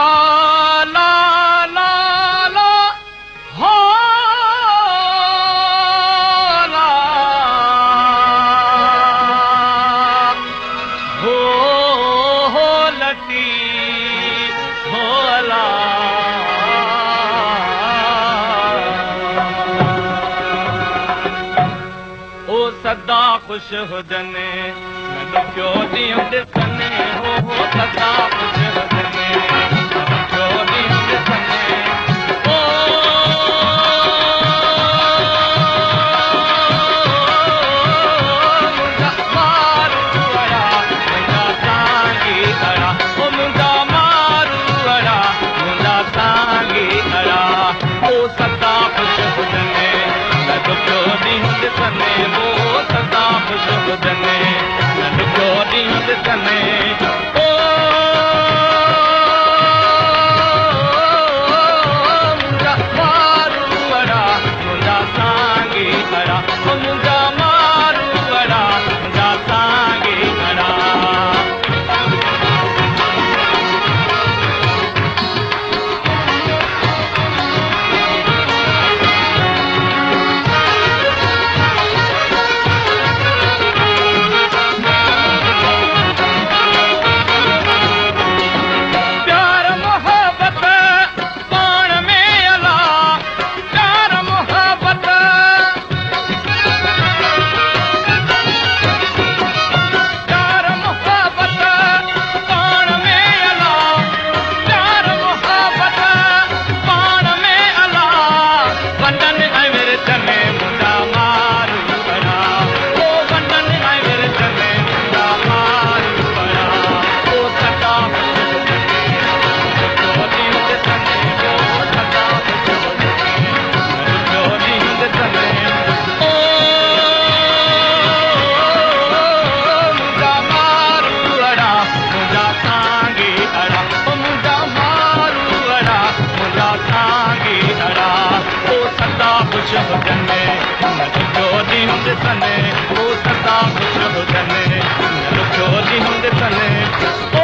ला ला ला ला हो ला हो लती हो ला ओ सदा खुश हुजने मैं क्यों ॾींहुं ॾिसने हो सदा खुश हुजने क्यों ॾींहुं ॾिसने ओ मुंहिंजा मारू अड़ा मुंहिंजा सांगी अड़ा ओ मुंहिंजा मारू अड़ा मुंहिंजा सांगी अड़ा ओ सदा खुश हुजने मैं क्यों ॾींहुं ॾिसने हो सदा खुश हुजने ॾिसने ओ मुंहिंजा मारू अड़ा मुंहिंजा सांगी अड़ा ओ मुंहिंजा मारू अड़ा मुंहिंजा सांगी अड़ा ॾिसने ओ सदा खुश हुजने ॾिसने